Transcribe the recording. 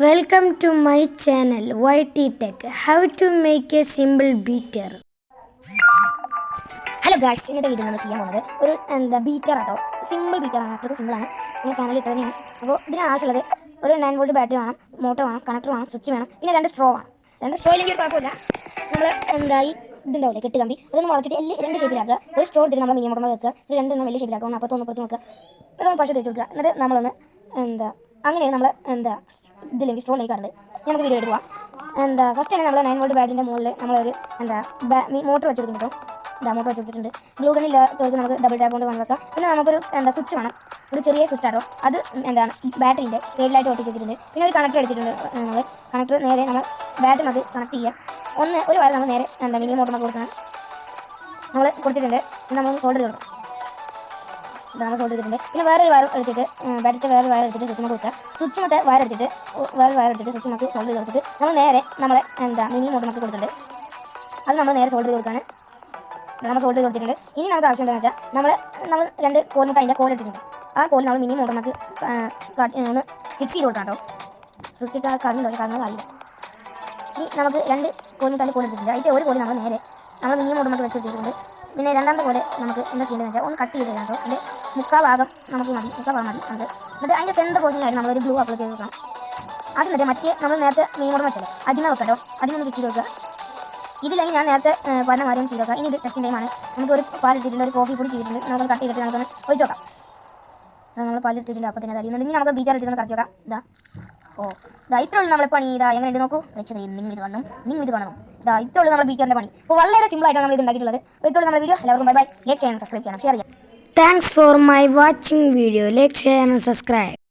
Welcome to my channel YT Tech. How to make a simple beater. Hello guys, ഇന്നത്തെ video നമ്മൾ ചെയ്യാൻ പോകുന്നത് ഒരു ബീറ്റർ ആട്ടോ. സിമ്പിൾ ബീറ്ററാണ്, അത്രയ്ക്ക് സിമ്പിളാണ്. നമ്മുടെ ചാനലിൽ ഇട്ട് തന്നെയാണ്. അപ്പോൾ ഇതിന് ആവശ്യമുള്ളത് ഒരു 9 വോൾട്ട് ബാറ്ററി വേണം, മോട്ടർ വേണം, കണക്ടർ വേണം, സ്വിച്ച് വേണം, പിന്നെ 2 സ്ട്രോ വേണം. 2 സ്ട്രോ ഇല്ലെങ്കിൽ കുഴപ്പമില്ല. നമ്മൾ ഈ ഇതുണ്ടാവില്ലേ കെട്ട് കമ്പി, അതൊന്ന് വളച്ചിട്ട് 2 ഷേപ്പിലാക്കുക. ഒരു സ്ട്രോ എടുത്തിട്ട് നമ്മൾ മിനിമം വെക്കുക, 2 വലിയ ഷേപ്പിലാക്കുക, ഒന്ന് അപ്പുറത്ത് വെക്കുക, ഇതൊന്ന് പശ തേച്ച് കൊടുക്കുക. എന്നിട്ട് നമ്മളൊന്ന് അങ്ങനെയാണ് നമ്മൾ ഇതില്ലെങ്കിൽ സ്ട്രോയിലേക്ക് കാണുന്നത്. നമുക്ക് വീഡിയോ എടുക്കുക. ഫസ്റ്റ് തന്നെ നമ്മൾ 9 വോൾട്ട് ബാറ്ററിൻ്റെ മുകളിൽ നമ്മളൊരു മോട്ടർ വെച്ച് കൊടുക്കുന്നുണ്ടോ. മോട്ടർ വെച്ച് കൊടുത്തിട്ടുണ്ട്. ഗ്ലൂ ഗണ്ണില്ലാത്തവർക്ക് നമുക്ക് ഡബിൾ ടാപ്പ് കൊണ്ട് വെക്കാം. പിന്നെ നമുക്കൊരു സ്വിച്ച് വേണം, ഒരു ചെറിയ സ്വിച്ച് ആട്ടോ. അത് ബാറ്ററിൻ്റെ സൈഡിലായിട്ട് ഒട്ടിച്ച് വെച്ചിട്ടുണ്ട്. പിന്നെ ഒരു കണക്ടർ എടുത്തിട്ടുണ്ട്. നമ്മൾ കണക്ടർ നേരെ നമ്മൾ ബാറ്ററി അത് കണക്ട് ചെയ്യുക. ഒരു വയർ നമ്മൾ നേരെ മിനി മോട്ടർ കൊടുക്കണം. നമ്മൾ കൊടുത്തിട്ടുണ്ട്. നമ്മൾ സോൾഡർ കൊടുക്കണം. ഇതാണ് സോൾഡർ ചെയ്തിട്ടുണ്ട്. പിന്നെ വേറൊരു വയർ എടുത്തിട്ട് ബാറ്ററിൻ്റെ വേറൊരു വയർ എടുത്തിട്ട് സ്വിച്ച് നമുക്ക് കൊടുക്കുക. സ്വിച്ച് മറ്റേ വയർ എടുത്തിട്ട് സ്വിച്ച് നമുക്ക് സോൾഡർ ചെയ്ത് കൊടുത്തിട്ട് നമ്മൾ നേരെ നമ്മളെ മിനി മോട്ടർ നമുക്ക് കൊടുത്തിട്ടുണ്ട്. അത് നമ്മൾ നേരെ സോൾഡർ ചെയ്ത് കൊടുക്കുകയാണ്. നമ്മൾ സോൾഡർ ചെയ്ത് കൊടുത്തിട്ടുണ്ട്. ഇനി നമുക്ക് ആവശ്യം എന്താണെന്ന് വെച്ചാൽ നമ്മൾ 2 കോലിന് അതിൻ്റെ കോൽ എടുത്തിട്ടുണ്ട്. ആ കോൽ നമ്മൾ മിനി മോട്ടർ നമുക്ക് ഒന്ന് ഫിക്സ് ചെയ്ത് കൊടുക്കാം കേട്ടോ. സ്വിച്ച് ഇട്ട് കറങ്ങുന്നുണ്ടോ, കറങ്ങുന്ന കാര്യമില്ല. ഇനി നമുക്ക് 2 കോലിന് അതിൻ്റെ കോൽ എടുത്തിട്ടുണ്ട്. അതിൻ്റെ ഒരു കോല് നമ്മൾ നേരെ നമ്മൾ മിനി മോട്ടർ നമുക്ക് വെച്ചിട്ടുണ്ട്. പിന്നെ രണ്ടാമത്തെ പോലെ നമുക്ക് എന്താ ചെയ്യേണ്ടതെന്ന് വെച്ചാൽ ഒന്ന് കട്ട് ചെയ്ത് കേട്ടോ. അതിൻ്റെ മുക്കാൽ ഭാഗം നമുക്ക് മതി, നമുക്ക് എന്നിട്ട് അതിൻ്റെ സെൻറ്റർ പോർഷനിലായിട്ട് നമ്മളൊരു ഗ്ലൂ അപ്ലൈ ചെയ്ത് കൊടുക്കണം. അത് എന്നിട്ട് മറ്റേ നമ്മൾ നേരത്തെ മിനി മോട്ടർ വെച്ചല്ലോ, അതിനെ വെക്കട്ടോ. അതിനൊന്ന് ഫിക്സ് ചെയ്ത് വെക്കുക. ഇതില്ലെങ്കിൽ ഞാൻ നേരത്തെ പറഞ്ഞ കാര്യം ചെയ്ത് നോക്കാം. ഇനി ഇത് ടെസ്റ്റിംഗ് ടൈമാണ്. നമുക്കൊരു പാലിട്ടിട്ടുണ്ട്, ഒരു കോഫി പൊടി ചെയ്തിട്ടുണ്ട്. നമുക്കൊന്ന് കട്ട് ചെയ്തിട്ട് നമുക്കൊന്ന് ഒഴിച്ച് നോക്കാം. നമ്മൾ പാലിട്ടിട്ടുണ്ട്. അപ്പോൾ തന്നെ അറിയുന്നുണ്ട്. ഇനി നമുക്ക് ബീറ്റർ ഇട്ടിട്ട് കറക്കി നോക്കാം. ഇത്രയുള്ളൂ നമ്മളെ പണി. എങ്ങനെയുണ്ട് നോക്കൂ. നിങ്ങൾ ഇത് കാണണം. ഇത്രയുള്ളൂ നമ്മുടെ ബീറ്ററിൻ്റെ പണി. അപ്പോൾ വളരെ സിമ്പിളായിട്ടാണ് നമ്മൾ ഇത് ഉണ്ടാക്കിയിട്ടുള്ളത്. ഇത്രയുള്ളൂ നമ്മുടെ വീഡിയോ. എല്ലാവർക്കും ബൈ. ലൈക്ക് ചെയ്യണം, സബ്സ്ക്രൈബ് ചെയ്യണം, ഷെയർ ചെയ്യാം. Thanks for my watching video. Like, share and subscribe.